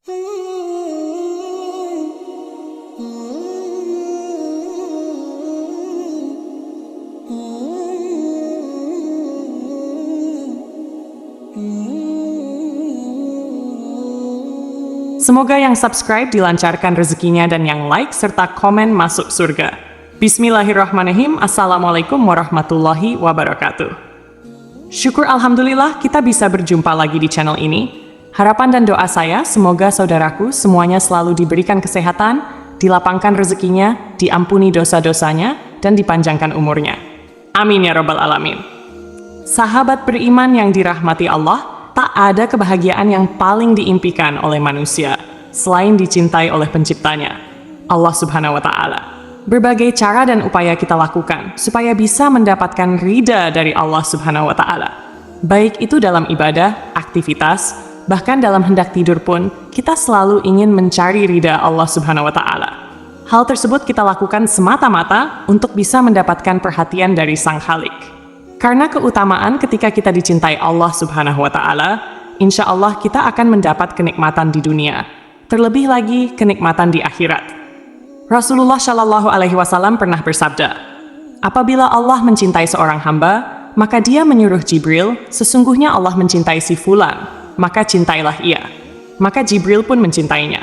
Semoga yang subscribe dilancarkan rezekinya dan yang like serta komen masuk surga. Bismillahirrahmanirrahim. Assalamualaikum warahmatullahi wabarakatuh. Syukur alhamdulillah kita bisa berjumpa lagi di channel ini. Harapan dan doa saya semoga saudaraku semuanya selalu diberikan kesehatan, dilapangkan rezekinya, diampuni dosa-dosanya, dan dipanjangkan umurnya. Amin ya rabbal alamin. Sahabat beriman yang dirahmati Allah, tak ada kebahagiaan yang paling diimpikan oleh manusia selain dicintai oleh penciptanya, Allah Subhanahu wa Ta'ala. Berbagai cara dan upaya kita lakukan supaya bisa mendapatkan ridha dari Allah Subhanahu wa Ta'ala. Baik itu dalam ibadah, aktivitas, bahkan dalam hendak tidur pun, kita selalu ingin mencari ridha Allah Subhanahu wa Ta'ala. Hal tersebut kita lakukan semata-mata untuk bisa mendapatkan perhatian dari Sang Khalik. Karena keutamaan ketika kita dicintai Allah Subhanahu wa Ta'ala, insya Allah kita akan mendapat kenikmatan di dunia, terlebih lagi kenikmatan di akhirat. Rasulullah Shallallahu Alaihi Wasallam pernah bersabda, apabila Allah mencintai seorang hamba, maka dia menyuruh Jibril, sesungguhnya Allah mencintai si fulan, maka cintailah ia. Maka Jibril pun mencintainya.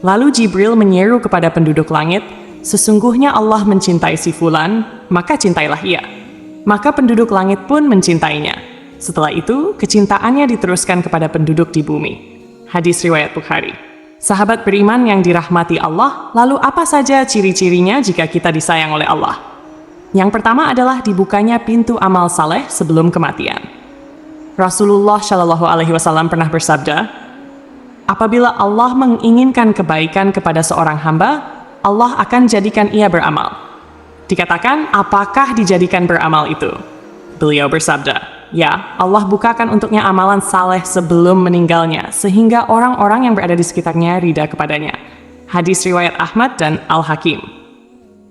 Lalu Jibril menyeru kepada penduduk langit, sesungguhnya Allah mencintai si fulan, maka cintailah ia. Maka penduduk langit pun mencintainya. Setelah itu, kecintaannya diteruskan kepada penduduk di bumi. Hadis riwayat Bukhari. Sahabat beriman yang dirahmati Allah, lalu apa saja ciri-cirinya jika kita disayang oleh Allah? Yang pertama adalah dibukanya pintu amal saleh sebelum kematian. Rasulullah Shallallahu Alaihi Wasallam pernah bersabda, apabila Allah menginginkan kebaikan kepada seorang hamba, Allah akan jadikan ia beramal. Dikatakan, apakah dijadikan beramal itu? Beliau bersabda, ya, Allah bukakan untuknya amalan saleh sebelum meninggalnya, sehingga orang-orang yang berada di sekitarnya ridha kepadanya. Hadis riwayat Ahmad dan Al-Hakim.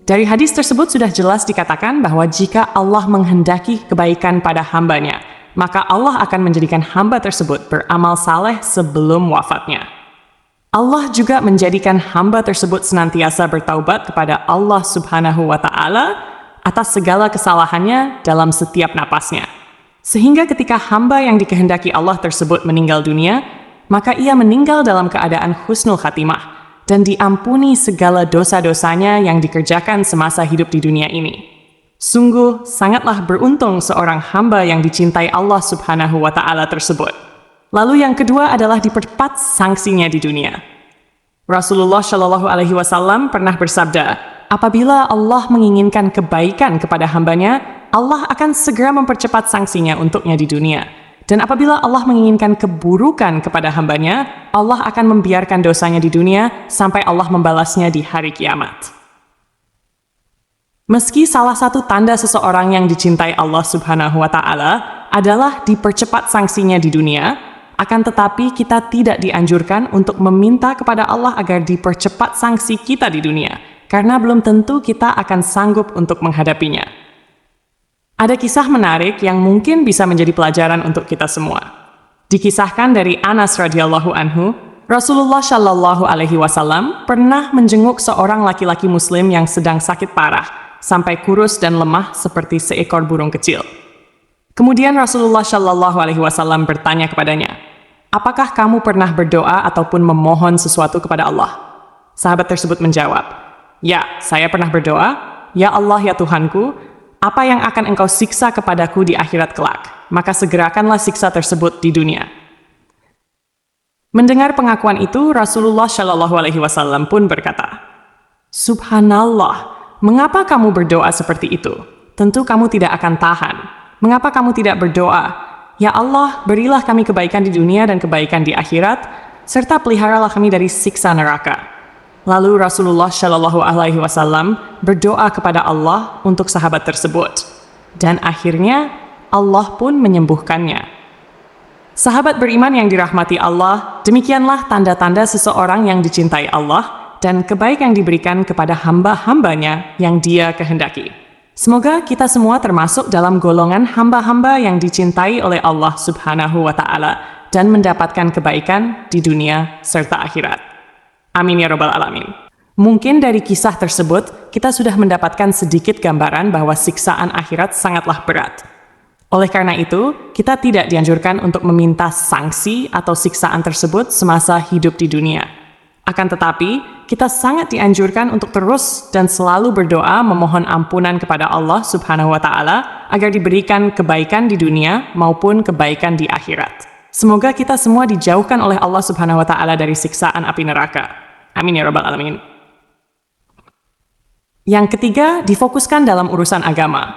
Dari hadis tersebut sudah jelas dikatakan bahwa jika Allah menghendaki kebaikan pada hambanya, maka Allah akan menjadikan hamba tersebut beramal saleh sebelum wafatnya. Allah juga menjadikan hamba tersebut senantiasa bertaubat kepada Allah Subhanahu wa Ta'ala atas segala kesalahannya dalam setiap napasnya. Sehingga ketika hamba yang dikehendaki Allah tersebut meninggal dunia, maka ia meninggal dalam keadaan husnul khatimah dan diampuni segala dosa-dosanya yang dikerjakan semasa hidup di dunia ini. Sungguh sangatlah beruntung seorang hamba yang dicintai Allah Subhanahu wa Ta'ala tersebut. Lalu yang kedua adalah dipercepat sanksinya di dunia. Rasulullah Shallallahu Alaihi Wasallam pernah bersabda, apabila Allah menginginkan kebaikan kepada hambanya, Allah akan segera mempercepat sanksinya untuknya di dunia. Dan apabila Allah menginginkan keburukan kepada hambanya, Allah akan membiarkan dosanya di dunia sampai Allah membalasnya di hari kiamat. Meski salah satu tanda seseorang yang dicintai Allah Subhanahu wa Ta'ala adalah dipercepat sanksinya di dunia, akan tetapi kita tidak dianjurkan untuk meminta kepada Allah agar dipercepat sanksi kita di dunia, karena belum tentu kita akan sanggup untuk menghadapinya. Ada kisah menarik yang mungkin bisa menjadi pelajaran untuk kita semua. Dikisahkan dari Anas radhiyallahu anhu, Rasulullah Shallallahu Alaihi Wasallam pernah menjenguk seorang laki-laki Muslim yang sedang sakit parah, sampai kurus dan lemah seperti seekor burung kecil. Kemudian Rasulullah Shallallahu Alaihi Wasallam bertanya kepadanya, apakah kamu pernah berdoa ataupun memohon sesuatu kepada Allah? Sahabat tersebut menjawab, ya, saya pernah berdoa, ya Allah ya Tuhanku, apa yang akan engkau siksa kepadaku di akhirat kelak? Maka segerakanlah siksa tersebut di dunia. Mendengar pengakuan itu, Rasulullah Shallallahu Alaihi Wasallam pun berkata, Subhanallah, mengapa kamu berdoa seperti itu? Tentu kamu tidak akan tahan. Mengapa kamu tidak berdoa? Ya Allah, berilah kami kebaikan di dunia dan kebaikan di akhirat, serta peliharalah kami dari siksa neraka. Lalu Rasulullah Shallallahu Alaihi Wasallam berdoa kepada Allah untuk sahabat tersebut. Dan akhirnya Allah pun menyembuhkannya. Sahabat beriman yang dirahmati Allah, demikianlah tanda-tanda seseorang yang dicintai Allah dan kebaikan yang diberikan kepada hamba-hambanya yang Dia kehendaki. Semoga kita semua termasuk dalam golongan hamba-hamba yang dicintai oleh Allah Subhanahu wa Ta'ala dan mendapatkan kebaikan di dunia serta akhirat. Amin ya Rabbal 'Alamin. Mungkin dari kisah tersebut, kita sudah mendapatkan sedikit gambaran bahwa siksaan akhirat sangatlah berat. Oleh karena itu, kita tidak dianjurkan untuk meminta sanksi atau siksaan tersebut semasa hidup di dunia. Akan tetapi, kita sangat dianjurkan untuk terus dan selalu berdoa memohon ampunan kepada Allah Subhanahu wa Ta'ala agar diberikan kebaikan di dunia maupun kebaikan di akhirat. Semoga kita semua dijauhkan oleh Allah Subhanahu wa Ta'ala dari siksaan api neraka. Amin ya Rabbal 'Alamin. Yang ketiga, difokuskan dalam urusan agama.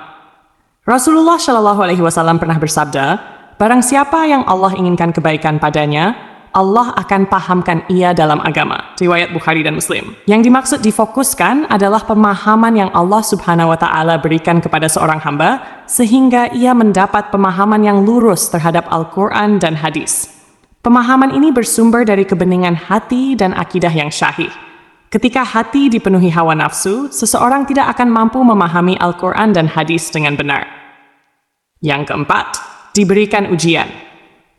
Rasulullah Shallallahu Alaihi Wasallam pernah bersabda, barang siapa yang Allah inginkan kebaikan padanya, Allah akan pahamkan ia dalam agama. Riwayat Bukhari dan Muslim. Yang dimaksud difokuskan adalah pemahaman yang Allah Subhanahu wa Ta'ala berikan kepada seorang hamba, sehingga ia mendapat pemahaman yang lurus terhadap Al-Quran dan hadis. Pemahaman ini bersumber dari kebeningan hati dan akidah yang syahih. Ketika hati dipenuhi hawa nafsu, seseorang tidak akan mampu memahami Al-Quran dan hadis dengan benar. Yang keempat, diberikan ujian.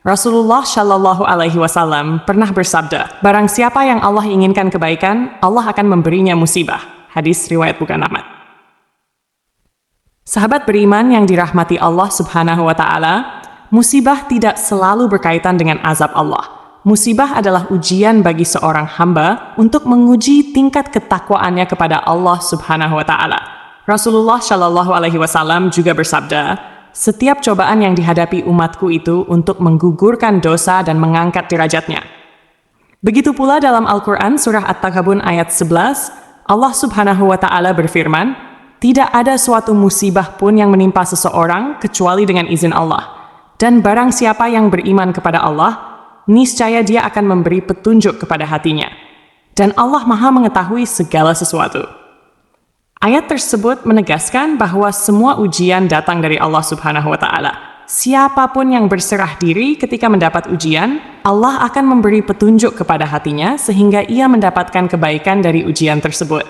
Rasulullah Shallallahu Alaihi Wasallam pernah bersabda, barang siapa yang Allah inginkan kebaikan, Allah akan memberinya musibah. Hadis riwayat Bukhari Ahmad. Sahabat beriman yang dirahmati Allah Subhanahu wa Ta'ala, musibah tidak selalu berkaitan dengan azab Allah. Musibah adalah ujian bagi seorang hamba untuk menguji tingkat ketakwaannya kepada Allah Subhanahu wa Ta'ala. Rasulullah Shallallahu Alaihi Wasallam juga bersabda, setiap cobaan yang dihadapi umatku itu untuk menggugurkan dosa dan mengangkat derajatnya. Begitu pula dalam Al-Quran surah At-Takabun ayat 11, Allah Subhanahu wa Ta'ala berfirman, tidak ada suatu musibah pun yang menimpa seseorang kecuali dengan izin Allah. Dan barang siapa yang beriman kepada Allah, niscaya dia akan memberi petunjuk kepada hatinya. Dan Allah Maha mengetahui segala sesuatu. Ayat tersebut menegaskan bahwa semua ujian datang dari Allah Subhanahu wa Ta'ala. Siapapun yang berserah diri ketika mendapat ujian, Allah akan memberi petunjuk kepada hatinya sehingga ia mendapatkan kebaikan dari ujian tersebut.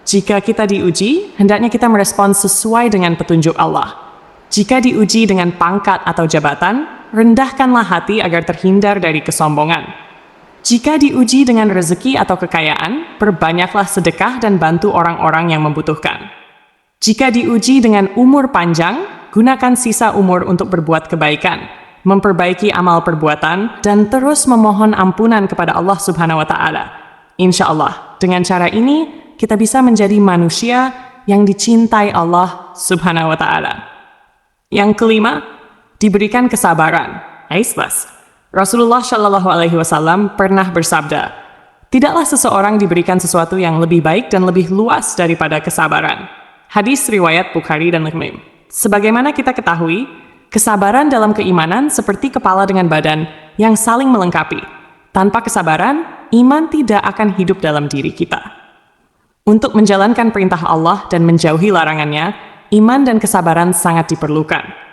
Jika kita diuji, hendaknya kita merespon sesuai dengan petunjuk Allah. Jika diuji dengan pangkat atau jabatan, rendahkanlah hati agar terhindar dari kesombongan. Jika diuji dengan rezeki atau kekayaan, perbanyaklah sedekah dan bantu orang-orang yang membutuhkan. Jika diuji dengan umur panjang, gunakan sisa umur untuk berbuat kebaikan, memperbaiki amal perbuatan, dan terus memohon ampunan kepada Allah Subhanahu wa Ta'ala. Insya Allah, dengan cara ini, kita bisa menjadi manusia yang dicintai Allah Subhanahu wa Ta'ala. Yang kelima, diberikan kesabaran. Aislas. Rasulullah Shallallahu Alaihi Wasallam pernah bersabda, tidaklah seseorang diberikan sesuatu yang lebih baik dan lebih luas daripada kesabaran. Hadis riwayat Bukhari dan Muslim. Sebagaimana kita ketahui, kesabaran dalam keimanan seperti kepala dengan badan yang saling melengkapi. Tanpa kesabaran, iman tidak akan hidup dalam diri kita. Untuk menjalankan perintah Allah dan menjauhi larangannya, iman dan kesabaran sangat diperlukan.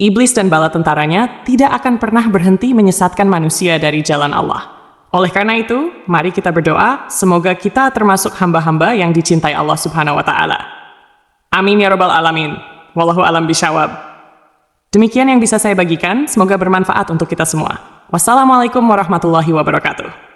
Iblis dan bala tentaranya tidak akan pernah berhenti menyesatkan manusia dari jalan Allah. Oleh karena itu, mari kita berdoa, semoga kita termasuk hamba-hamba yang dicintai Allah Subhanahu wa Ta'ala. Amin ya Rabbal 'Alamin. Wallahu a'lam bishawab. Demikian yang bisa saya bagikan, semoga bermanfaat untuk kita semua. Wassalamualaikum warahmatullahi wabarakatuh.